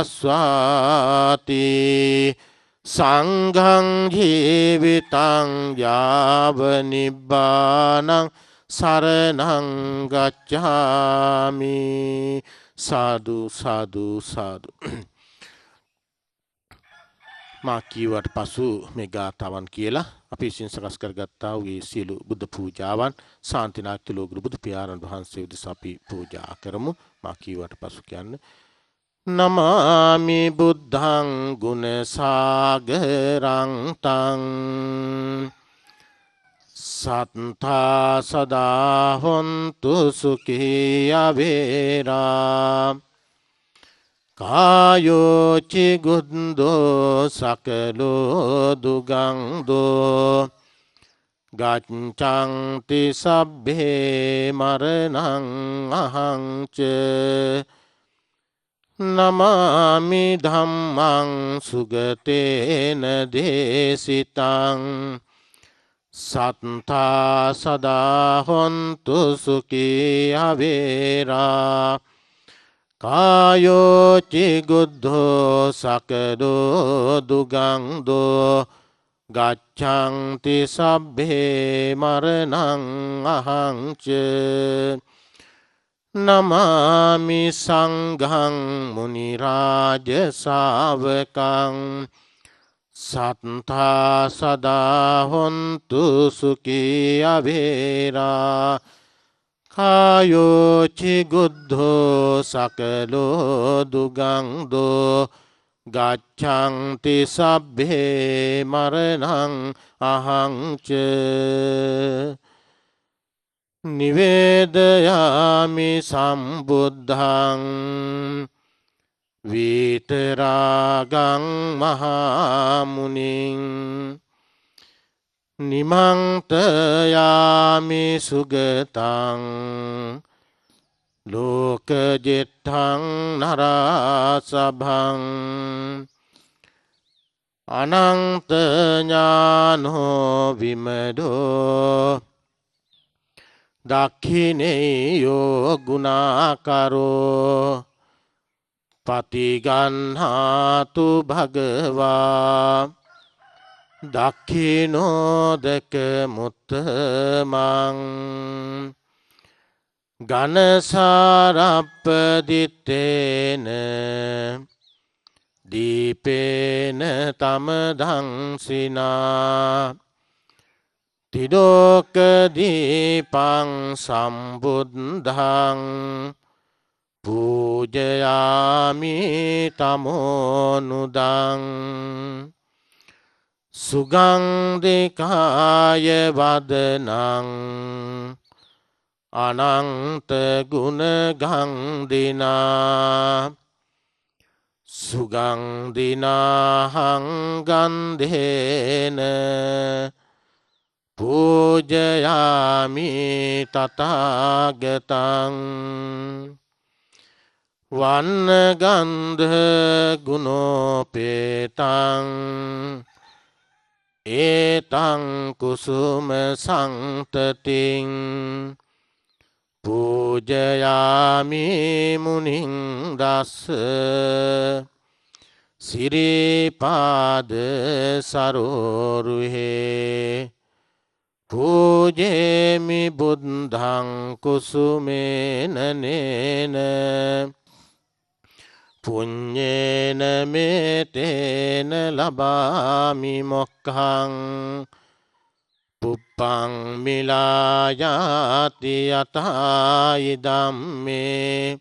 සංඝං ජීවිතං යාව නිබ්බානං සරණං ගච්ඡාමි. සාදු සාදු සාදු. මා කීවට පසු මේ ගාථාවන් කියලා අපි විසින් සකස් කරගත්තා වූ සියලු බුද්ධ පූජාවන් ශාන්තිනායක තිලෝගුරු බුදු පියාණන් වහන්සේ උදෙසා අපි පූජා කරමු. මා කීවට පසු කියන්නේ නමාමි බුද්ධං ගුණ සාගරං තං සත්තා සදා හොන්තු සුඛී අවේරා කායෝ චිගුන්දෝ සකලෝ දුගන්දෝ ගච්ඡන්ති සබ්බේ මරණං අහංච. නමාමි ධම්මං සුගතේන දේසිතං සත්තා සදා හොන්තු සුඛී අවේරා කායෝ චිගුද්ධෝ සකලෝ දුගන්දෝ ගච්ඡන්ති සබ්බේ මරණං අහංච. නමාමි සංඝං මුනි රාජ ශාවකං සත්තා සදා හොන්තු සුඛී අවේරා කායෝ චිගුද්ධෝ සකලෝ දුගංදෝ ගච්ඡන්ති සබ්බේ මරණං අහං ච නිවේදයාමි සම්බුද්ධං විතරාගං මහාමුනින් නිමන්තයාමි සුගතං ලෝකජෙට්ඨං නරාසභං අනන්ත ඥානෝ විමදෝ දක්ඛිනේයෝ ගුණාකරෝ පටිගන්හාතු භගවා දක්ඛිනෝදක මුත්තමං ඝනසාරප්පදිත්තේන දීපේන තමදංසිනා තිලෝක දීපං සම්බුද්ධං පූජයාමි තමෝනුදං සුගන්ධිකාය වදනං අනන්ත ගුණගන්ධිනා සුගන්ධිනාහං ගන්ධේන පූජයාමි තථාගතං වන්නගන්ධ ගුණෝපේතං ඒතං කුසුම සංතතින් පූජයාමි මුනිං දස්ස සිරිපාද සරෝරුහේ පූජේමි බුද්ධං කුසුමේන නේන පුඤ්ඤේන මේතේන ලබාමි මොක්ඛං පුප්පං මිලායාති යතයි ධම්මේ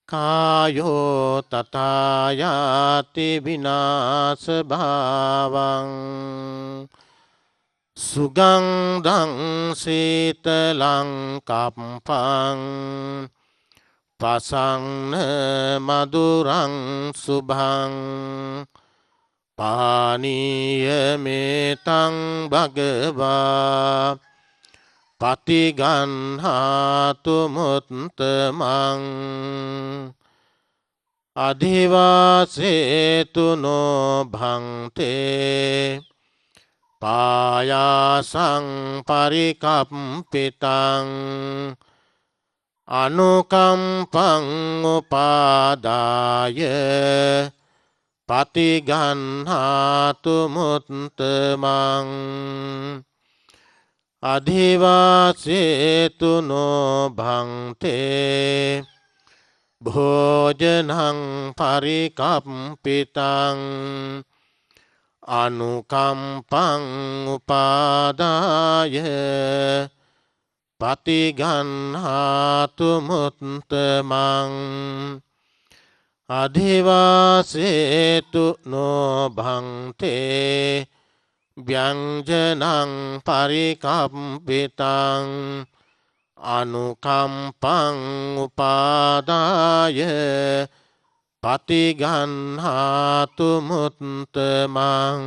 කායෝ තථායාති විනාශ භාවං සුගන්ධං සීතලං කම්පං පසංන මధుරං සුභං පානීයමේතං භගවා පටිගන්හාතු මුත්තමං අධිවාසේතු නෝ භන්තේ පායාසං පරිකම්පිතං අනුකම්පං උපාදාය පටිගන්හාතු මුත්තමං අධිවාසේතු නෝ භන්තේ භෝජනං පරිකම්පිතං අනුකම්පං උපාදාය පටිගන්හාතු මුත්තමං අධිවාසේතු නෝ භන්තේ ව්‍යංජනං පරිකම්පිතං අනුකම්පං උපාදාය පටිගන්හාතු මුත්තමං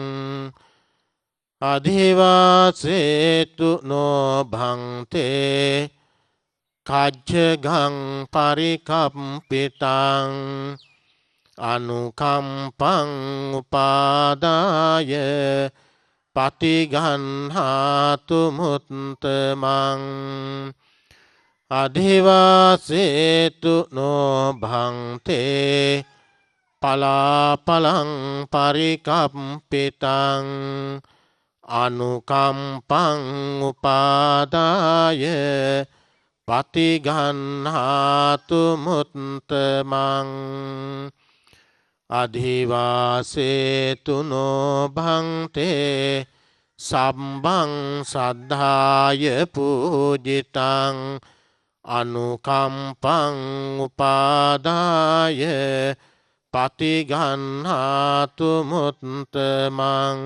අධිවාසේතු නෝ භන්තේ කච්චගං පරිකම්පිතං අනුකම්පං උපාදාය පටිගන්හාතු මුත්තමං අධිවාසේතු නෝ භන්තේ පලාපලං පරිකම්පිතං අනුකම්පං උපාදාය පතිගන්හාතු මුත්තමං අධිවාසේතුනෝ භංතේ සම්බං සද්ධාය පූජිතං අනුකම්පං උපාදාය පතිගන්හාතු මුත්තමං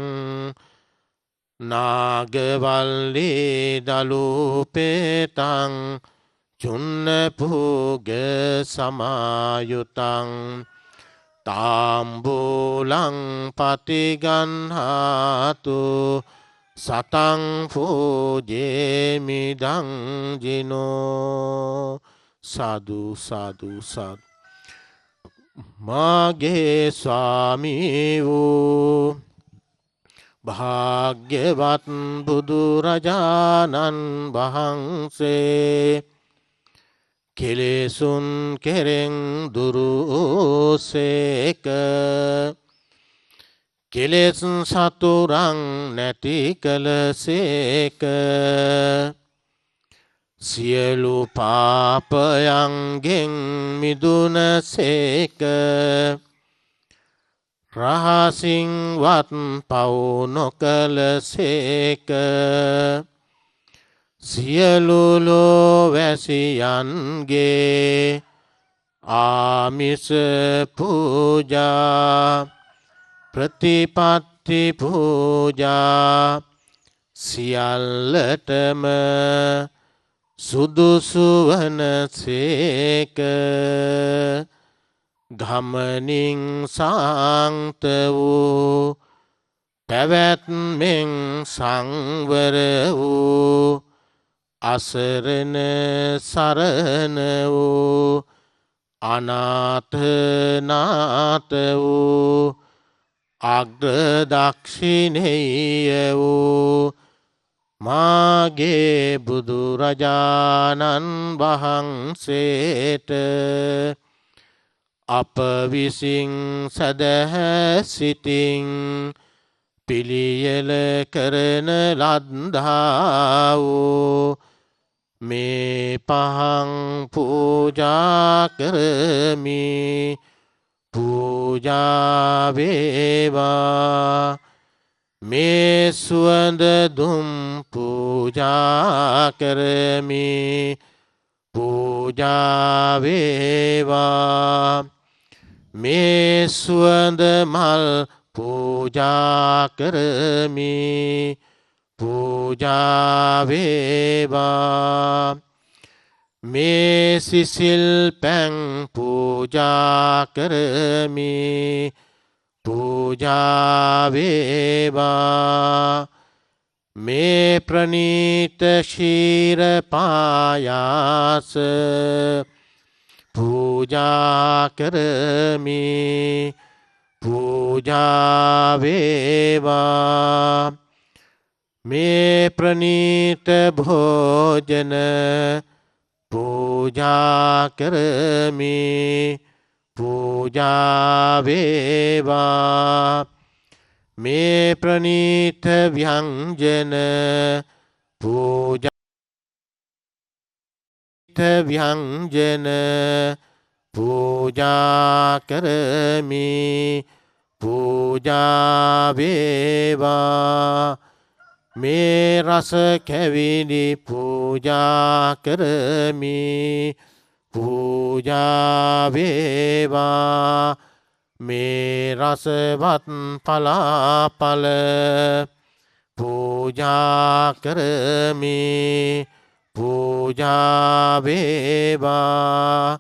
නාගවල්ලී දලූපේතං චුන්නපූග සමායුතං තාම්බූලං පතිගන්හාතු සතං පූජේමිදං ජිනෝ සාදු සාදු සාදු මාගේ ස්වාමී වූ භාග්‍යවත් බුදුරජාණන් වහන්සේ කෙලෙසුන් කෙරෙන් දුරුසේක කෙලෙස් සතුරන් නැති කළසේක සියලු පාපයන්ගෙන් මිදුනසේක රහසින්වත් පව් නොකළසේක සියලු ලෝවැසියන්ගේ ආමිස පූජා ප්‍රතිපත්ති පූජා සියල්ලටම සුදුසු වනසේක ගමනින් සාන්ත වූ පැවැත්මෙන් සංවර වූ අසරණ සරණ වූ අනාථනාත වූ අග්‍රදක්ෂිණේය වූ මාගේ බුදුරජාණන් වහන්සේට අප විසින් සදහැ සිතින් පිළියෙල කරන ලද්දා වූ මේ පහන් පූජා කරමි පූජා වේවා මේ සුවඳ දුම් පූජා කරමි පූජා වේවා මේ සුවඳ මල් පූජා කරමි පූජා වේවා මේ සිසිල් පැන් පූජා කරමි පූජා වේවා මේ ප්‍රණීත ශීර පායාස පූජා කරමි පූජා වේවා මේ ප්‍රණීත භෝජන පූජා කරමි පූජා වේවා මේ ප්‍රණීත ව්‍යංජන පූජා ව්‍යංජන පූජා කරමි පූජා වේවා මේ රස කැවිලි පූජා කරමි පූජා වේවා මේ රසවත් පලාපල පූජා කරමි පූජා වේවා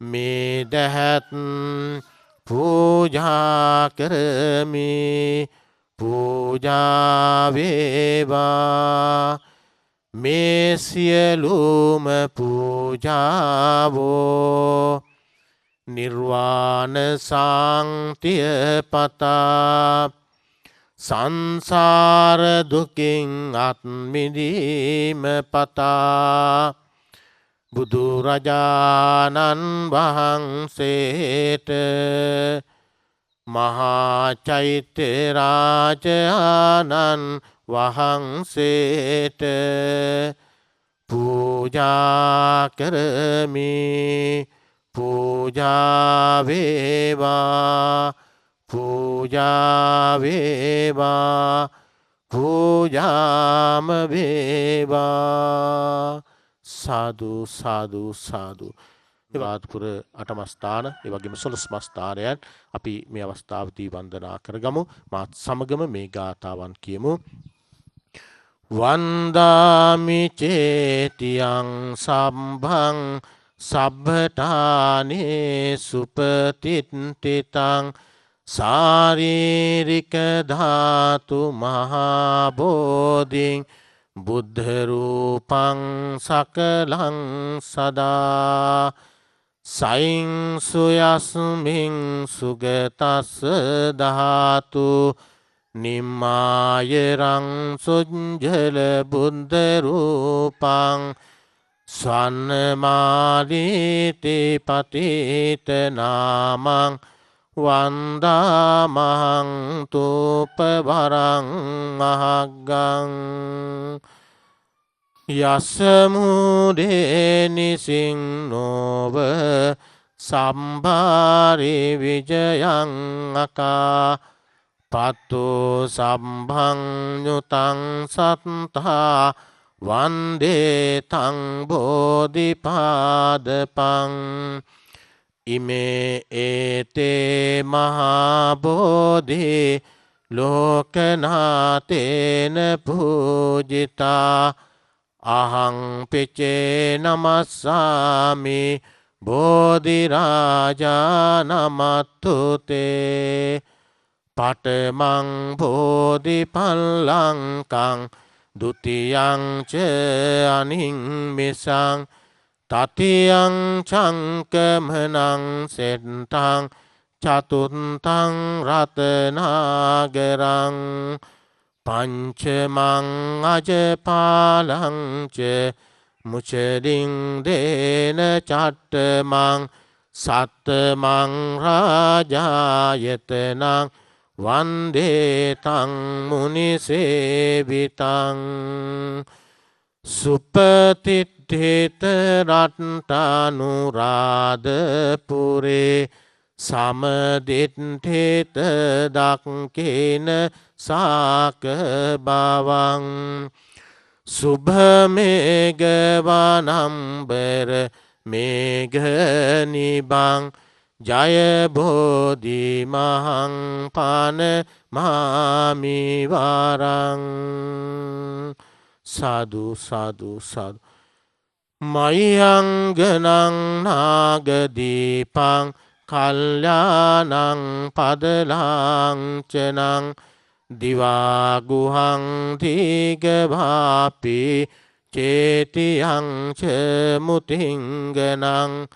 මේ දහත් පූජා කරමි පූජා වේවා මේ සියලුම පූජාවෝ නිර්වාණ සාන්තිය පතා සංසාර දුකින් අත් මිදීම පතා බුදුරජාණන් වහන්සේට මහා චෛත්‍ය රාජානන් වහන්සේට පූජා පූජා කරමි පූජා වේවා පූජා වේවා පූජාම වේවා සාදු සාදු සාදු එවාත්පුර අටමස්ථාන ඒ වගේම 12 මස්ථානයන් අපි මේ අවස්ථාවේදී වන්දනා කරගමු මාත් සමගම මේ ගාථාවන් කියමු වන්දාමි චේතියං සම්භං සබ්බඨානේ සුපතිට්ඨිතං සාරීරික ධාතු මහා බෝධින් බුද්ධ රූපං සකලං සදා සයින් සුයස්මින් සුගතස්ස ධාතු නිම්මායරං සුඤ්ජල බුද්ධ රූපං ස්වන්නමාලීති පතිත නාමං වන්දාමහං තූපවරං මහග්ගං යසමුදේ නිසින්නෝව සම්භාරි විජයං අකා පත්තු සම්භං යුතං සත්තා වන්දේ තං බෝධිපාදපං ඉමේ ඒතේ මහා බෝධි ලෝකනාතේන පූජිතා අහං පෙචේ නමස්සාමි බෝධි රාජා නමත්තුතේ පඨමං බෝධි පල්ලංකං ဒုတိယං ච අනිම්මිසං තතියං චංකමනං සෙට්ටං චතුත්තං රතනාගරං පංචමං අජපාලං ච මුචරින් දේන චට්ටමං සත්තමං රාජායතනං වන්දේ තං මුනිසේවිතං සුපතිට්ඨිත රට්ටනුරාධපුරේ සමදිට්ඨිත දක්ඛේන සාක බවං සුභමේඝවනම්බර මේඝනිබං ජය බෝධි මහං පාන මාමි වරං සාදු සාදු සාදු මයංගනං නාගදීපං කල්යාණං පදලාංචනං දිවාගුහං දීගවාපි චේතියං ච මුතිංගනං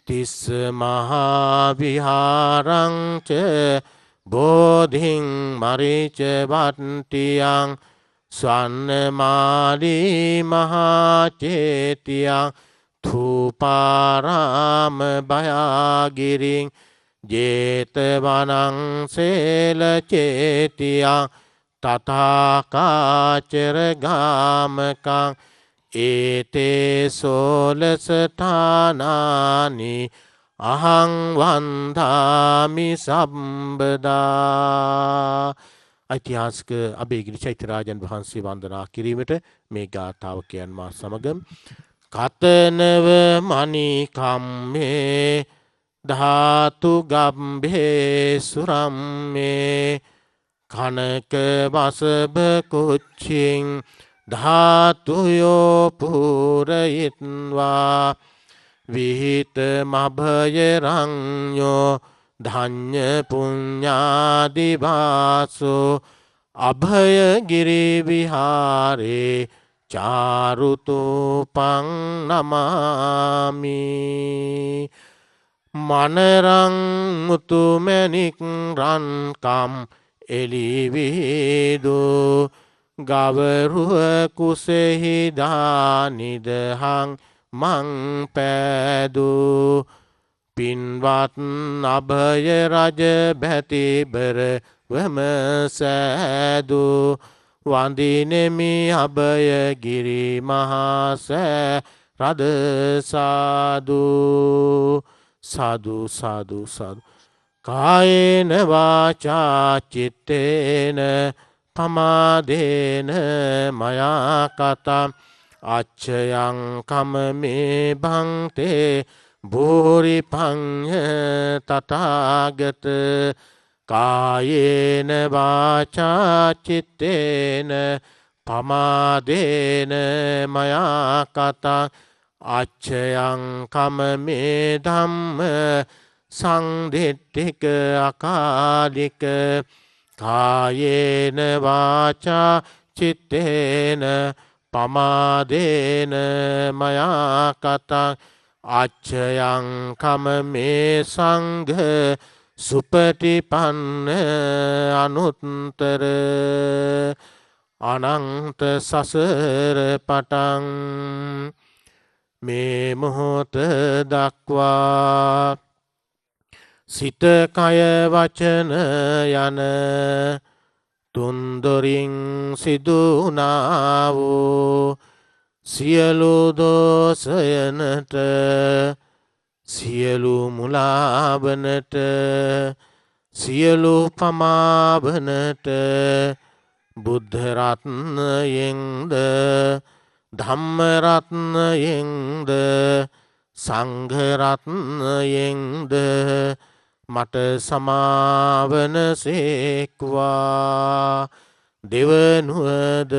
තිස්ස මහා විහාරං ච බෝධින් මරිච වට්ටියං ස්වන්නමාලී මහා චේතියං thූපාරාම භයාගිරින් ජේතවනං සේල චේතියං තථාකාචර ගාමකං ඒතේ සෝලසඨානානි අහං වන්දාමි සම්බදා ඓතිහාසික අබේගිරි චෛත්‍යරාජන් වහන්සේ වන්දනා කිරීමට මේ ගාථාව කියන් මා සමග කතනව මණිකම්මේ ධාතු ගම්භේ සුරම්මේ කනක වසබ කුච්චින් ධාතුයෝ පුරයිත්වා විහිත මභය රංයෝ ධඤ්ඤ පුඤ්ඤාදිවාසෝ අභයගිරි විහාරේ චාරුතෝපං නමාමි මනරං මුතුමැණික් රන්කම් එලිවිදු ගවරුව කුසෙහි දානිදහං මං පෑදු පින්වත් අභය රජ බැතිබර වම සෑදු වඳිනෙමි අභයගිරි මහා සෑ රද සාදු සාදු සාදු සාදු කායේන වාචා චිත්තේන පමාදේන මයා කතා අච්චයං කමමේ භංතේ භූරි පඤ්ඤ තථාගත කායේන වාචා චිත්තේන පමාදේන මයා කතා අච්චයං කමමේ ධම්ම සංදිට්ඨික අකාලික කායේන වාචා චිත්තේන පමාදේන මයා කතා අච්චයං කමමේ සංඝ සුපටිපන්න අනුත්තර අනන්ත සසර පටන් මේ මොහොත දක්වා සිත කය වචන යන තුන්දොරින් සිදුනා වූ සියලු දෝෂයනට සියලු මුලාවනට සියලු පමාවනට බුද්ධ රත්නයෙන්ද ධම්ම රත්නයෙන්ද සංඝ රත්නයෙන්ද මට සමාවන සේක්වා දෙවනුවද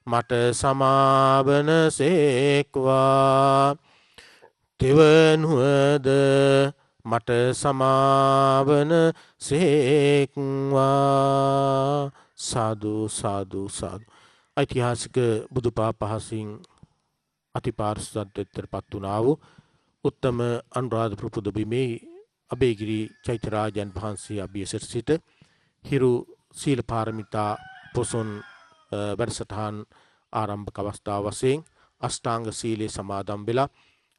මට සමාවන සේක්වා දෙවනුවද මට සමාවන සේක්වා සාදු සාදු සාදු ඓතිහාසික බුදුපා පහසින් අතිපාර්ශ්වත්වයට පත් වුණා වූ උත්තම අනුරාධපුර පුදබිමේ අබේගිරි චෛත්‍යරාජයන් වහන්සේ අභියසට සිට හිරු සීල පාරමිතා පොසොන් වැඩසටහන් ආරම්භක අවස්ථාව වශයෙන් අෂ්ටාංග සීලේ සමාදන් වෙලා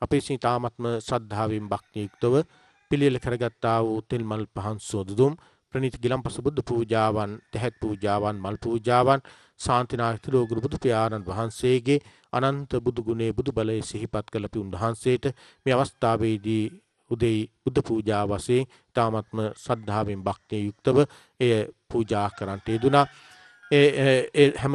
අපේ සීතාමත්ම ශ්‍රද්ධාවෙන් භක්තිය යුක්තව පිළියෙල කරගත්තා වූ තෙල් මල් පහන් සෝදුදුම් ප්‍රණීත ගිලම්පස බුද්ධ පූජාවන් තැහැත් පූජාවන් මල් පූජාවන් ශාන්තිනායක තිලෝගුරු බුදු පියාණන් වහන්සේගේ අනන්ත බුදු ගුණේ බුදු බලයේ සිහිපත් කළ පින් වහන්සේට මේ අවස්ථාවේදී උදේ බුද්ධ පූජා වශයෙන් තාමත්ම ශ්‍රද්ධාවෙන් භක්තිය යුක්තව එය පූජා කරන්නට යෙදුණා. ඒ හැම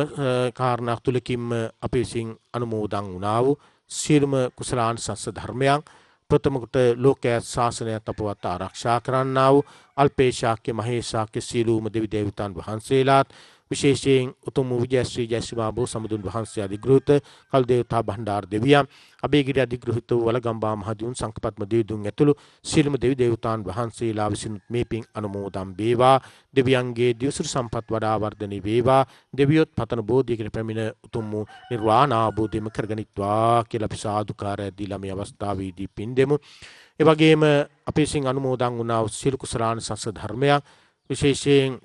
කාරණා තුලකින්ම අපි විසින් අනුමෝදන් වුණා වූ සියලුම කුසලාංශ ධර්මයන් ප්‍රථම කොට ලෝකයේ ශාසනයත් අපවත් ආරක්ෂා කරන්නා වූ අල්පේශාක්‍ය මහේශාක්‍ය සීලූම දෙවි දේවතාන් වහන්සේලාත් විශේෂයෙන් උතුම් විජයශ්‍රී ජයශ්‍රී බෝ සමුදුන් වහන්සේ අධිග්‍රහිත කල් දේවතා භණ්ඩාර දෙවියන් අබේගිරි අධිග්‍රහිත වූ වලගම්බා මහදුන් සංකපත්ම දේදුන් ඇතුළු සීලම දෙවි දේවතාන් වහන්සේලා විසින් මේ පින් අනුමෝදන් වේවා දෙවියන්ගේ දිවසුරු සම්පත් වඩා වර්ධනය වේවා දෙවියොත් පතන බෝධියකට පැමිණ උතුම් වූ නිර්වාණ අවබෝධයම කරගනිත්වා කියලා අපි සාදුකාරය දීලා මේ අවස්ථාවේදී පින් දෙමු. ඒ වගේම අපේ සින් අනුමෝදන් වුණා වූ සීල කුසලාංශ ධර්මයන් විශේෂයෙන්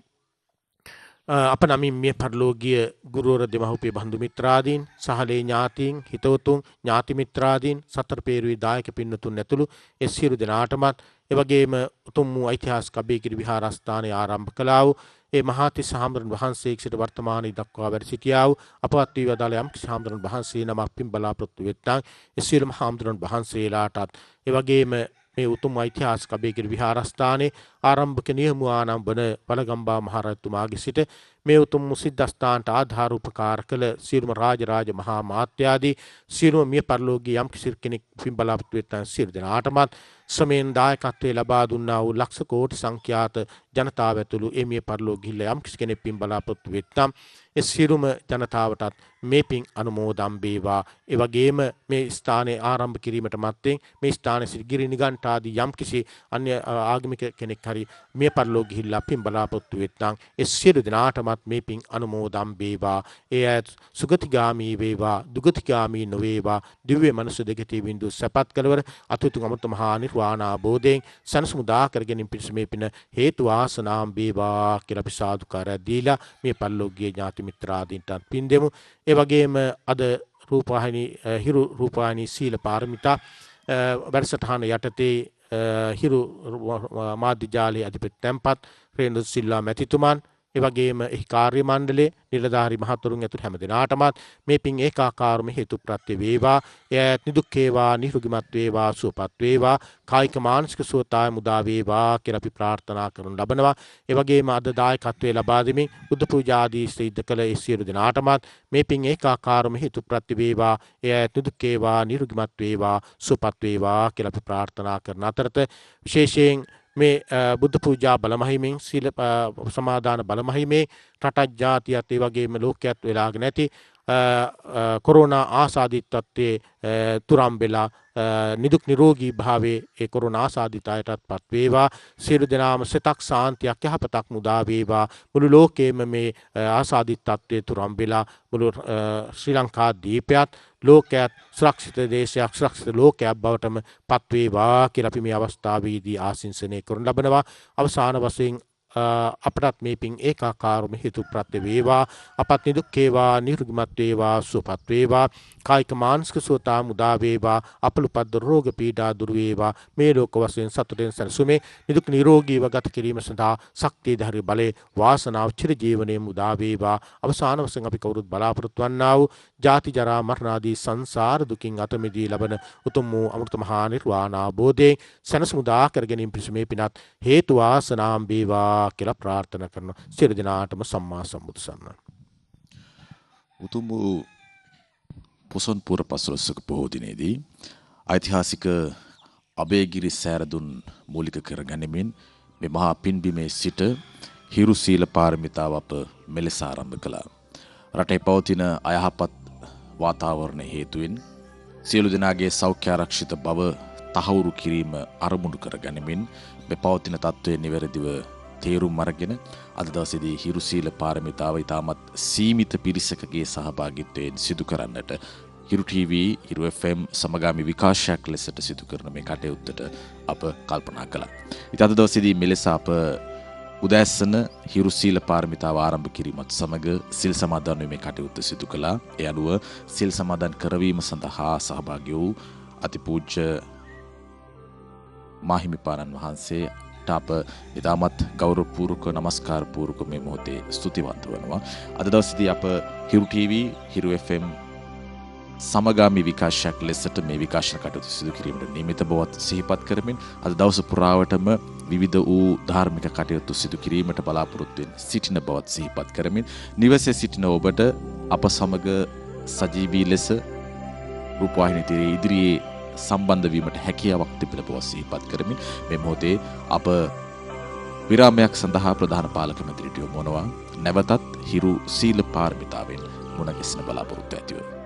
අප නමින් මිය පරලෝකීය ගුරුවර දෙමහුපිය බන්දු මිත්‍රාදීන් සහලේ ඥාතීන් හිතවතුන් ඥාති මිත්‍රාදීන් සතර පේරුවේ දායක පින්නතුන් ඇතුළු ඒ සියලු දෙනාටමත් එවැගේම උතුම් වූ ඓතිහාසික අබේගිරි විහාරස්ථානයේ ආරම්භ කළා වූ ඒ මහාතිස්ස හාමුදුරන් වහන්සේ සිට වර්තමානයේ දක්වා වැඩ සිටියා වූ අපවත් වී වදාළ යම් හාමුදුරන් වහන්සේ නමක් පින් බලාපොරොත්තු වෙත්නම් ඒ සියලුම හාමුදුරන් වහන්සේලාටත් එවැගේම මේ උතුම් ඓතිහාසික අබේගිරි විහාරස්ථානයේ ආරම්භක නියමුවානම් වන වලගම්බා මහරජතුමාගේ සිට මේ උතුම් සිද්ධාස්ථානට ආධාර උපකාර කළ සියලුම රාජ මහා මාත්‍යාදී සියලුම මිය පරලෝකීය යම් කිසි කෙනෙක් පින් බලාපොරොත්තු වෙත්නම් සියලු දෙනාටමත් සමෙන් දායකත්වයේ ලබා දුන්නා වූ ලක්ෂ කෝටි සංඛ්‍යාත ජනතාව ඇතුළු ඒ මිය පරලෝක ගිහිල්ලා යම් කිසි කෙනෙක් පින් බලාපොරොත්තු වෙත්නම් ඒ සියලුම ජනතාවටත් මේ පින් අනුමෝදන් වේවා. ඒ වගේම මේ ස්ථානයේ ආරම්භ කිරීමට මත්තෙන් මේ ස්ථානයේ සිට ගිරි නිගණ්ඨාදී යම් කිසි අන්‍ය ආගමික කෙනෙක් හරි මිය පරලෝක ගිහිල්ලා පින් බලාපොරොත්තු වෙත්නම් ඒ සියලු දෙනාටමත් මේ පින් අනුමෝදන් වේවා. ඒ අයත් සුගතිගාමී වේවා දුගතිගාමී නොවේවා. දිව්‍ය මනස දෙකේ විඳු සපත් කලවර අතුතු අමත මහා නිර්වාණ අවබෝධයෙන් සනසමුදා කරගෙන පිණිස මේ පින හේතු වාසනාම් වේවා කියලා අපි සාදුකාරය දීලා මේ පරලෝකීය ඥාති මිත්‍රාදීන්ට පින් දෙමු. ඒ වගේම අද රූපවාහිනී හිරු රූපවාහිනී සීල පාරමිතා වැඩසටහන යටතේ හිරු මාධ්‍ය ජාලයේ අධිපති තැන්පත් රේණු සිල්වා මැතිතුමන් ඒ වගේම එහි කාර්ය මණ්ඩලයේ නිලධාරි මහතුරුන් ඇතුළු හැම දෙනාටමත් මේ පින් ඒකාකාරම හේතු ප්‍රත්‍ය වේවා. එයත් නිදුක් වේවා, නිරුගිමත් වේවා, සුවපත් වේවා, කායික මානසික සුවතාව මුදා වේවා කියලා අපි ප්‍රාර්ථනා කරනු ලබනවා. ඒ වගේම අද දායකත්වයේ ලබා දෙමින් බුද්ධ පූජා ආදී සිද්ධ කළ ඒ සියලු දෙනාටමත් මේ පින් ඒකාකාරම හේතු ප්‍රත්‍ය වේවා. එයත් නිදුක් වේවා, නිරුගිමත් වේවා, සුවපත් වේවා කියලා අපි ප්‍රාර්ථනා කරන අතරත විශේෂයෙන් මේ බුද්ධ පූජා බලමහිමෙන් සීල සමාදාන බලමහිමේ රටත් ජාතියත් ඒ වගේම ලෝකයක් වෙලාගෙන නැති කොරෝනා ආසාදිත තත්ත්වයේ තුරම් වෙලා නිදුක් නිරෝගී භාවයේ ඒ කොරෝනා ආසාදිත අයටත් පත් වේවා. සියලු දෙනාම සිතක් සාන්තියක් යහපතක් මුදා වේවා. මුළු ලෝකෙම මේ ආසාදිත තත්ත්වයේ තුරම් වෙලා මුළු ශ්‍රී ලංකා දීපයත් ලෝකයක් සුරක්ෂිත දේශයක් සුරක්ෂිත ලෝකයක් බවටම පත් වේවා කියලා අපි මේ අවස්ථාවේදී ආශිංසනය කරන ලබනවා. අවසාන වශයෙන් අපටත් මේ පින් ඒකාකාරම හේතු ප්‍රත්‍ය වේවා. අපත් නිදුක් වේවා, නිරුගිමත් වේවා, සුවපත් වේවා, කායික මානසික සුවතා මුදා වේවා, අපලුපත් රෝග පීඩා දුරු වේවා. මේ ලෝක වශයෙන් සතුටෙන් සැනසුමේ නිදුක් නිරෝගීව ගත කිරීම සඳහා ශක්තිය ධෛර්ය බලේ වාසනාව චිර ජීවනයේ මුදා වේවා. අවසාන වශයෙන් අපි කවුරුත් බලාපොරොත්තු වන්නා වූ ජාති ජරා මරණ ආදී සංසාර දුකින් අත මිදී ලබන උතුම් වූ අමෘත මහා නිර්වාණ අවබෝධයෙන් සැනසීම උදා කර ගැනීම පිණිස මේ පිනත් හේතු වාසනාම් වේවා කියලා ප්‍රාර්ථනා කරන සියලු දෙනාටම සම්මා සම්බුදු සරණයි. උතුම් වූ පොසොන් පුර පසළොස්වක පොහෝ දිනේදී ඓතිහාසික අබේගිරි සෑරදුන් මූලික කර ගනිමින් මේ මහා පින්බිමේ සිට හිරු සීල පාරමිතාව අප මෙලෙස ආරම්භ කළා. රටේ පවතින අයහපත් වාතාවරණ හේතුවෙන් සියලු දෙනාගේ සෞඛ්‍ය ආරක්ෂිත බව තහවුරු කිරීම අරමුණු කර ගනිමින් මේ පවතින තත්ත්වයේ නිවැරදිව තේරුම් අරගෙන අද දවසේදී හිරු සීල පාරමිතාව ඉතාමත් සීමිත පිරිසකගේ සහභාගීත්වයෙන් සිදු කරන්නට හිරු TV, හිරු FM සමගාමී විකාශයක් ලෙසට සිදු කරන මේ කටයුත්තට අප කල්පනා කළා. ඉතින් අද දවසේදී මෙලෙස අප උදෑසන හිරු සීල පාරමිතාව ආරම්භ කිරීමත් සමග සිල් සමාදන් වීමේ කටයුත්ත සිදු කළා. ඒ අනුව සිල් සමාදන් කරවීම සඳහා සහභාගී වූ අතිපූජ්‍ය මාහිමිපාණන් වහන්සේ අප ඉතාමත් ගෞරවපූර්වක නමස්කාර පූර්වක මේ මොහොතේ ස්තුතිවන්ත වෙනවා. අද දවසේදී අප හිරු TV, හිරු FM සමගාමී විකාශයක් ලෙසට මේ විකාශන කටයුතු සිදු කිරීමට නියමිත බවත් සිහිපත් කරමින් අද දවස පුරාවටම විවිධ වූ ධාර්මික කටයුතු සිදු කිරීමට බලාපොරොත්තු වෙන සිටින බවත් සිහිපත් කරමින් නිවසේ සිටින ඔබට අප සමග සජීවී ලෙස රූපවාහිනී ඉදිරියේ සම්බන්ධ වීමට හැකියාවක් තිබෙන බව සිහිපත් කරමින් මේ මොහොතේ අප විරාමයක් සඳහා ප්‍රධාන පාලක මැදිරියට යොමු වනවා. නැවතත් හිරු සීල පාරමිතාවෙන් මුණ ගැසෙන බලාපොරොත්තු ඇතිව